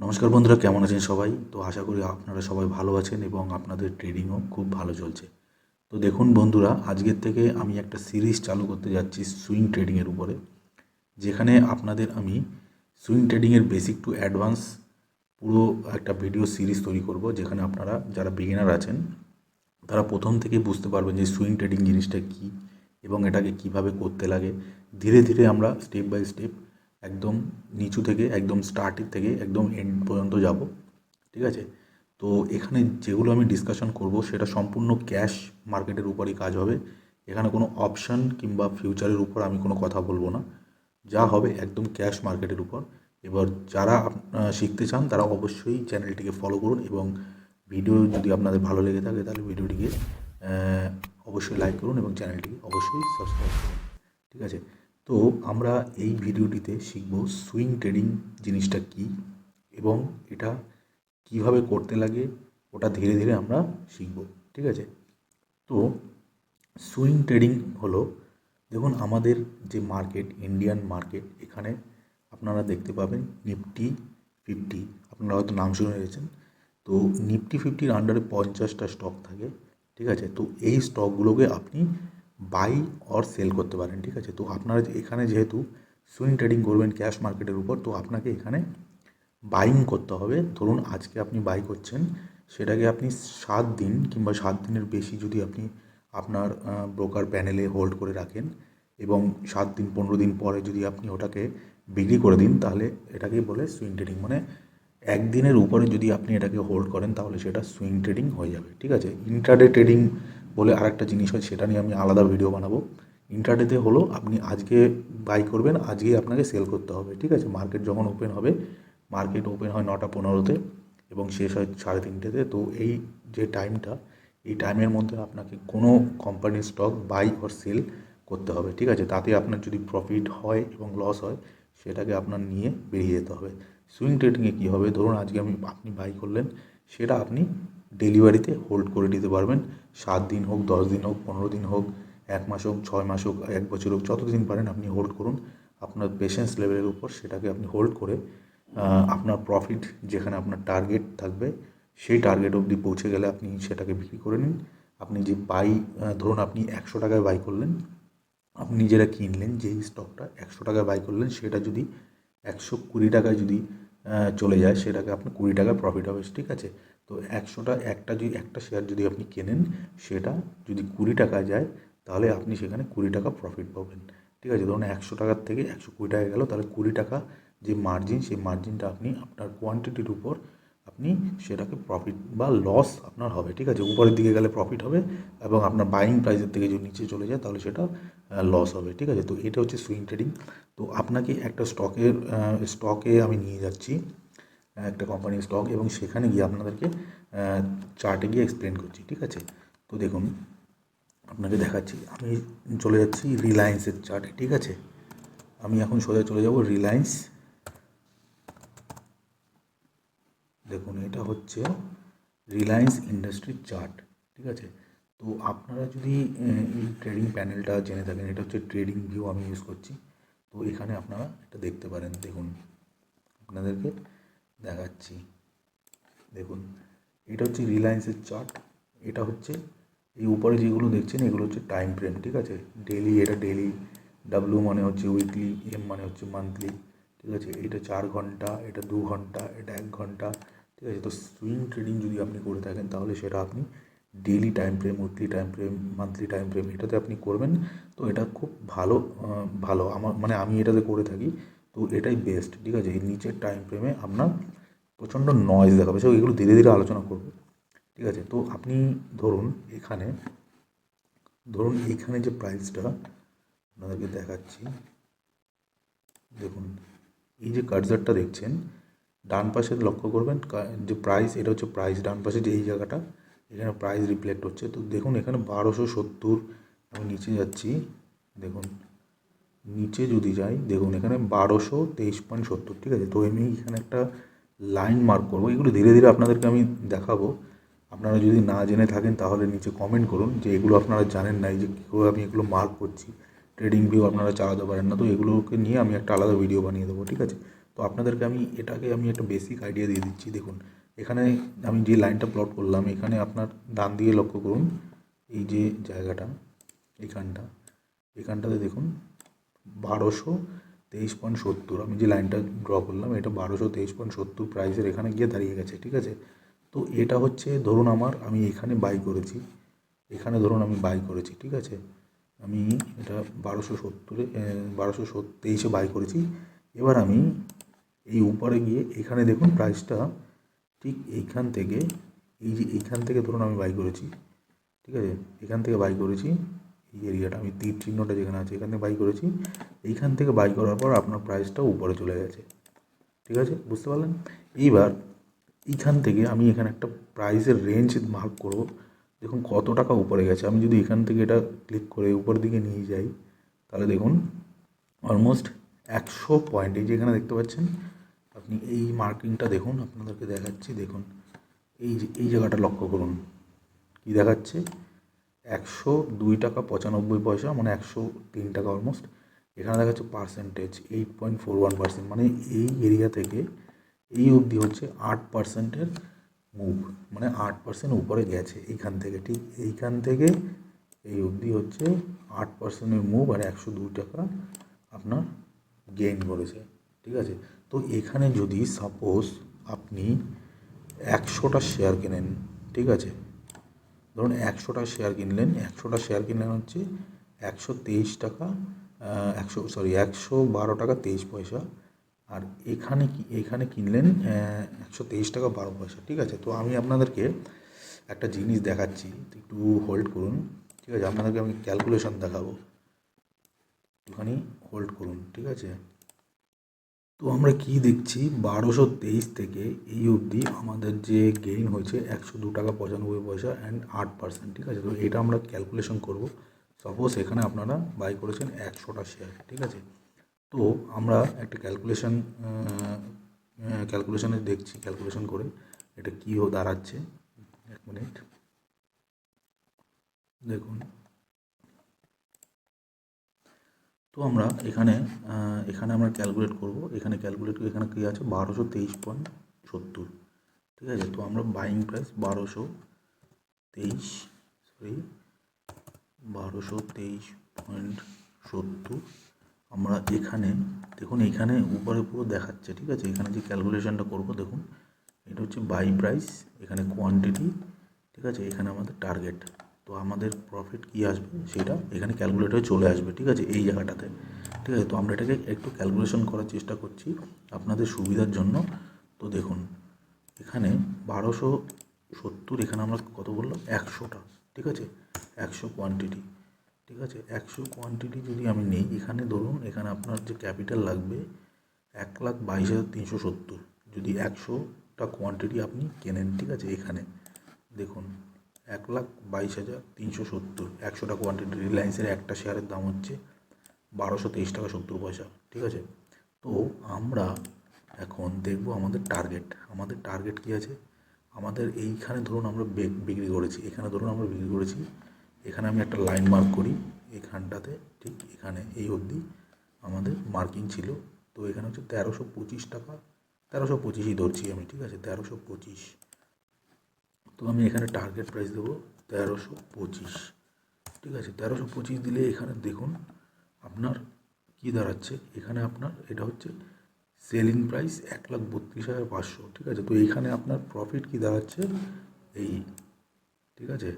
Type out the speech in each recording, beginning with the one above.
নমস্কার বন্ধুরা, কেমন আছেন সবাই? তো আশা করি আপনারা সবাই ভালো আছেন এবং আপনাদের ট্রেডিংও খুব ভালো চলছে। তো দেখুন বন্ধুরা, আজকের থেকে আমি একটা সিরিজ চালু করতে যাচ্ছি সুইং ট্রেডিংয়ের উপরে, যেখানে আপনাদের আমি সুইং ট্রেডিংয়ের বেসিক টু অ্যাডভান্স পুরো একটা ভিডিও সিরিজ তৈরি করব, যেখানে আপনারা যারা বিগিনার আছেন তারা প্রথম থেকেই বুঝতে পারবেন যে সুইং ট্রেডিং জিনিসটা কী এবং এটাকে কিভাবে করতে লাগে। ধীরে ধীরে আমরা স্টেপ বাই স্টেপ একদম নিচু থেকে একদম স্টার্টিং থেকে একদম এন্ড পর্যন্ত যাব, ঠিক আছে? তো এখানে যেগুলো আমি ডিসকাশন করব সেটা সম্পূর্ণ ক্যাশ মার্কেটের উপরই কাজ হবে। এখানে কোনো অপশান কিংবা ফিউচারের উপর আমি কোনো কথা বলবো না, যা হবে একদম ক্যাশ মার্কেটের উপর। এবার যারা শিখতে চান তারা অবশ্যই চ্যানেলটিকে ফলো করুন এবং ভিডিও যদি আপনাদের ভালো লেগে থাকে তাহলে ভিডিওটিকে অবশ্যই লাইক করুন এবং চ্যানেলটিকে অবশ্যই সাবস্ক্রাইব করুন, ঠিক আছে? তো আমরা এই ভিডিওটিতে শিখব সুইং ট্রেডিং জিনিসটা কী এবং এটা কিভাবে করতে লাগে, ওটা ধীরে ধীরে আমরা শিখব, ঠিক আছে? তো সুইং ট্রেডিং হলো, দেখুন আমাদের যে মার্কেট, ইন্ডিয়ান মার্কেট, এখানে আপনারা দেখতে পাবেন নিফটি 50, আপনারা হয়তো নাম শুনে রয়েছেন। তো নিফটি 50-র আন্ডারে 50টা স্টক থাকে, ঠিক আছে? তো এই স্টকগুলোকে আপনি বাই অর সেল করতে পারেন, ঠিক আছে? তো আপনারা এখানে যেহেতু সুইং ট্রেডিং করবেন ক্যাশ মার্কেটের উপর, তো আপনাকে এখানে বাইং করতে হবে। ধরুন আজকে আপনি বাই করছেন, সেটাকে আপনি 7 দিন কিংবা 7 দিনের বেশি যদি আপনি আপনার ব্রোকার প্যানেলে হোল্ড করে রাখেন এবং 7 দিন 15 দিন পরে যদি আপনি ওটাকে বিক্রি করে দিন, তাহলে এটাকেই বলে সুইং ট্রেডিং। মানে একদিনের উপরে যদি আপনি এটাকে হোল্ড করেন তাহলে সেটা সুইং ট্রেডিং হয়ে যাবে, ঠিক আছে? ইন্ট্রাডে ট্রেডিং বলে আরেকটা জিনিস হয়, সেটা নিয়ে আমি আলাদা ভিডিও বানাবো। ইন্ট্রাডেতে হলো আপনি আজকে বাই করবেন, আজকেই আপনাকে সেল করতে হবে, ঠিক আছে? মার্কেট যখন ওপেন হবে, মার্কেট ওপেন হয় 9টা 15-তে এবং শেষ হয় 3:30-তে। তো এই যে টাইমটা, এই টাইমের মধ্যে আপনাকে কোনো কোম্পানির স্টক বাই অর সেল করতে হবে, ঠিক আছে? তাতে আপনার যদি প্রফিট হয় এবং লস হয়, সেটাকে আপনার নিয়ে বেরিয়ে যেতে হবে। সুইং ট্রেডিংয়ে কী হবে, ধরুন আজকে আপনি বাই করলেন, সেটা আপনি ডেলিভারিতে হোল্ড করে দিতে পারবেন। 7 দিন হোক, 10 দিন হোক, 15 দিন হোক, 1 মাস হোক, 6 মাস হোক, 1 বছর হোক, যতদিন পারেন আপনি হোল্ড করুন। আপনার পেশেন্স লেভেলের উপর সেটাকে আপনি হোল্ড করে আপনার প্রফিট যেখানে আপনার টার্গেট থাকবে, সেই টার্গেট অবধি পৌঁছে গেলে আপনি সেটাকে বিক্রি করে নিন। আপনি যে ধরুন আপনি 100 টাকায় বাই করলেন, আপনি যেটা কিনলেন, যেই স্টকটা 100 টাকায় বাই করলেন, সেটা যদি 120 টাকায় যদি চলে যায়, সেটাকে আপনার 20 টাকায় প্রফিট হবে, ঠিক আছে? তো একটা শেয়ার যদি আপনি কেনেন, সেটা যদি 20 টাকায় যায়, তাহলে আপনি সেখানে 20 টাকা প্রফিট পাবেন, ঠিক আছে? ধরুন 100 টাকার থেকে 120 টাকায় গেল, তাহলে 20 টাকা যে মার্জিন, সেই মার্জিনটা আপনি আপনার কোয়ান্টিটির উপর আপনি সেটাকে প্রফিট বা লস আপনার হবে, ঠিক আছে? উপরের দিকে গেলে প্রফিট হবে এবং আপনার বাইং প্রাইসের থেকে যদি নিচে চলে যায় তাহলে সেটা লস হবে, ঠিক আছে? তো এটা হচ্ছে সুইং ট্রেডিং। তো আপনাকে একটা স্টকে আমি নিয়ে যাচ্ছি, একটা কোম্পানির স্টক, এবং সেখানে গিয়ে আপনাদেরকে চার্টে গিয়ে এক্সপ্লেন করছি, ঠিক আছে? তো দেখুন আপনাকে দেখাচ্ছি, আমি চলে যাচ্ছি রিলায়েন্সের চার্টে, ঠিক আছে? আমি এখন সোজা চলে যাব রিলায়েন্স। দেখুন এটা হচ্ছে রিলায়েন্স ইন্ডাস্ট্রির চার্ট, ঠিক আছে? তো আপনারা যদি এই ট্রেডিং প্যানেলটা জেনে থাকেন, এটা হচ্ছে ট্রেডিং ভিউ আমি ইউজ করছি। তো এখানে আপনারা এটা দেখতে পারেন, দেখুন আপনাদেরকে দেখাচ্ছি, দেখুন এটা হচ্ছে রিলায়েন্সের চার্ট। এটা হচ্ছে এই উপরে যেগুলো দেখছেন, এগুলো হচ্ছে টাইম ফ্রেম, ঠিক আছে? ডেলি, এটা ডেলি, ডাব্লিউ মানে হচ্ছে উইকলি, এম মানে হচ্ছে মান্থলি, ঠিক আছে? এটা 4 ঘন্টা, এটা 2 ঘন্টা, এটা 1 ঘন্টা, ঠিক আছে? তো সুইং ট্রেডিং যদি আপনি করে থাকেন তাহলে সেটা আপনি daily time frame, weekly time frame, monthly time frame, এটাতে আপনি করবেন। তো এটা খুব ভালো, ভালো আমার মানে আমি এটাতে করে থাকি, তো এটাই বেস্ট, ঠিক আছে? এই নিচের টাইম ফ্রেমে আপনার প্রচণ্ড নয়েজ দেখাবে, সো এগুলো ধীরে ধীরে আলোচনা করবো, ঠিক আছে? তো আপনি ধরুন এইখানে যে প্রাইসটা আপনাদেরকে দেখাচ্ছি, দেখুন এই যে কার্সারটা দেখছেন, ডান পাশে লক্ষ্য করবেন যে প্রাইস, এটা হচ্ছে প্রাইস, ডান পাশে যে এই জায়গাটা, এখানে প্রাইস রিফ্লেক্ট হচ্ছে। তো দেখুন এখানে 1270, আমি নিচে যাচ্ছি, দেখুন নিচে যদি যাই, দেখুন এখানে 1223.70, ঠিক আছে? তো আমি এখানে একটা লাইন মার্ক করবো, এগুলো ধীরে ধীরে আপনাদেরকে আমি দেখাবো। আপনারা যদি না জেনে থাকেন তাহলে নিচে কমেন্ট করুন যে এগুলো আপনারা জানেন না, এই যে কীভাবে আমি এগুলো মার্ক করছি, ট্রেডিং ভিউ আপনারা চালাতে পারেন না। তো এগুলোকে নিয়ে আমি একটা আলাদা ভিডিও বানিয়ে দেবো, ঠিক আছে। তো আপনাদেরকে আমি একটা বেসিক আইডিয়া দিয়ে দিচ্ছি। দেখুন এখানে আমি যে লাইনটা প্লট করলাম, এখানে আপনার ডান দিকে লক্ষ্য করুন, এই যে জায়গাটা এখানটাতে দেখুন 1223.70, আমি যে লাইনটা ড্র করলাম এটা 1223.70 প্রাইসের এখানে গিয়ে দাঁড়িয়ে গেছে, ঠিক আছে। তো এটা হচ্ছে ধরুন আমি এখানে বাই করেছি, ঠিক আছে। আমি এটা 1223 বাই করেছি। এবার আমি এই উপরে গিয়ে এখানে দেখুন প্রাইসটা ঠিক এইখান থেকে, এইখান থেকে ধরুন আমি বাই করেছি, ঠিক আছে। এখান থেকে বাই করেছি, এই এরিয়াটা আমি তীর চিহ্নটা যেখানে আছে এখানে বাই করেছি। এইখান থেকে বাই করার পর আপনার প্রাইসটা উপরে চলে গেছে, ঠিক আছে, বুঝতে পারলেন। এইবার এইখান থেকে আমি এখানে একটা প্রাইসের রেঞ্জ মার্ক করব। দেখুন কত টাকা উপরে গেছে। আমি যদি এখান থেকে এটা ক্লিক করে উপরের দিকে নিয়ে যাই, তাহলে দেখুন অলমোস্ট 100 পয়েন্ট, এই যে এখানে দেখতে পাচ্ছেন আপনি, এই মার্কিংটা দেখুন, আপনাদেরকে দেখাচ্ছি। দেখুন এই জায়গাটা লক্ষ্য করুন, কি দেখাচ্ছে 102 টাকা 95 পয়সা, মানে 103 টাকা অলমোস্ট। এখানে দেখাচ্ছে পার্সেন্টেজ 8.41%, মানে এই এরিয়া থেকে এই অবধি হচ্ছে 8%-এর মুভ, মানে 8% উপরে গেছে এইখান থেকে, ঠিক এইখান থেকে এই অবধি হচ্ছে 8%-এর মুভ, আর 102 টাকা আপনার গেইন করেছে, ঠিক আছে। তো এখানে যদি সাপোজ আপনি 100টা শেয়ার কেনেন, ঠিক আছে, ধরুন 100টা শেয়ার কিনলেন হচ্ছে 123 টাকা 112 টাকা 23 পয়সা, আর এখানে কিনলেন 123 টাকা 12 পয়সা, ঠিক আছে। তো আমি আপনাদেরকে একটা জিনিস দেখাচ্ছি, একটু হোল্ড করুন, ঠিক আছে। আপনাদেরকে আমি ক্যালকুলেশন দেখাবো, একটুখানি হোল্ড করুন, ঠিক আছে। তো আমরা কি দেখছি, 1223 থেকে এই অবধি আমাদের যে গেইন হয়েছে 102 টাকা 95 পয়সা অ্যান্ড 8%, ঠিক আছে। তো এটা আমরা ক্যালকুলেশন করব। সাপোজ এখানে আপনারা বাই করেছেন 100টা শেয়ার, ঠিক আছে। তো আমরা একটা ক্যালকুলেশনে দেখছি, ক্যালকুলেশন করে এটা কী দাঁড়াচ্ছে। এক মিনিট দেখুন। তো আমরা এখানে আমরা ক্যালকুলেট করব, এখানে কী আছে 1223.70, ঠিক আছে। তো আমরা বাইং প্রাইস 1223.70 আমরা এখানে দেখুন, এখানে উপরে পুরো দেখাচ্ছে, ঠিক আছে। এখানে যে ক্যালকুলেশনটা করব দেখুন, এটা হচ্ছে বাই প্রাইস, এখানে কোয়ান্টিটি, ঠিক আছে, এখানে আমাদের টার্গেট। তো আমাদের প্রফিট কী আসবে সেটা এখানে ক্যালকুলেট হয়ে চলে আসবে, ঠিক আছে, এই জায়গাটাতে, ঠিক আছে। তো আমরা এটাকে একটু ক্যালকুলেশন করার চেষ্টা করছি আপনাদের সুবিধার জন্য। তো দেখুন এখানে 1270, এখানে আমরা কত বললাম 100টা, ঠিক আছে, 100 কোয়ান্টিটি, ঠিক আছে। 100 কোয়ান্টিটি যদি আমি নিই, এখানে ধরুন এখানে আপনার যে ক্যাপিটাল লাগবে 1,22,370, যদি 100টা কোয়ান্টিটি আপনি কেনেন, ঠিক আছে। এখানে দেখুন 1,22,370, 100টা কোয়ান্টিটি, রিলায়েন্সের একটা শেয়ারের দাম হচ্ছে 1223 টাকা 70 পয়সা, ঠিক আছে। তো আমরা এখন দেখব আমাদের টার্গেট কী আছে। আমাদের এইখানে ধরুন আমরা বিক্রি করেছি, এখানে আমি একটা লাইন মার্ক করি, এখানটাতে ঠিক এখানে এই অবধি আমাদের মার্কিং ছিল। তো এখানে হচ্ছে 1325 টাকা, 1325ই ধরছি আমি, ঠিক আছে, 1325। তো আমি এখানে টার্গেট প্রাইস দেবো 1325, ঠিক আছে। 1325 দিলে এখানে দেখুন আপনার কি দাঁড়াচ্ছে, এখানে আপনার এটা হচ্ছে সেলিং প্রাইস 1,32,500, ঠিক আছে। তো এইখানে আপনার প্রফিট কি দাঁড়াচ্ছে, এই, ঠিক আছে,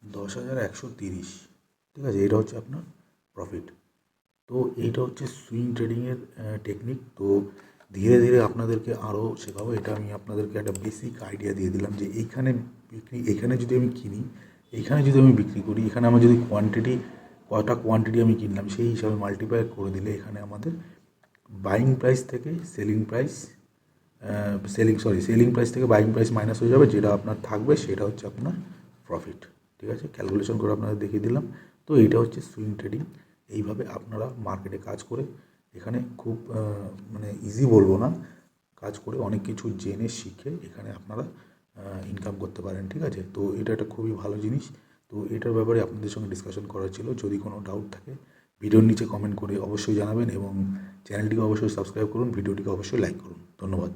10,130, ঠিক আছে, এটা হচ্ছে আপনার প্রফিট। তো এইটা হচ্ছে সুইং ট্রেডিংয়ের টেকনিক। তো ধীরে ধীরে আপনাদেরকে আরও শেখাবো। এটা আমি আপনাদেরকে একটা বেসিক আইডিয়া দিয়ে দিলাম যে এখানে যদি আমি কিনি, এখানে যদি আমি বিক্রি করি, এখানে আমার যদি কটা কোয়ান্টিটি আমি কিনলাম সেই হিসাবে মাল্টিপ্লাই করে দিলে এখানে আমাদের বাইং প্রাইস থেকে সেলিং প্রাইস থেকে বাইং প্রাইস মাইনাস হয়ে যাবে, যেটা আপনার থাকবে সেটা হচ্ছে আপনার প্রফিট, ঠিক আছে। ক্যালকুলেশন করে আপনাদের দেখিয়ে দিলাম। তো এইটা হচ্ছে সুইং ট্রেডিং। এইভাবে আপনারা মার্কেটে কাজ করে, এখানে খুব মানে ইজি বলবো না, কাজ করে অনেক কিছু জেনে শিখে এখানে আপনারা ইনকাম করতে পারেন, ঠিক আছে। তো এটা একটা খুবই ভালো জিনিস। তো এটার ব্যাপারে আপনাদের সঙ্গে ডিসকাশন করার ছিল। যদি কোনো ডাউট থাকে ভিডিওর নিচে কমেন্ট করে অবশ্যই জানাবেন এবং চ্যানেলটিকে অবশ্যই সাবস্ক্রাইব করুন, ভিডিওটিকে অবশ্যই লাইক করুন। ধন্যবাদ।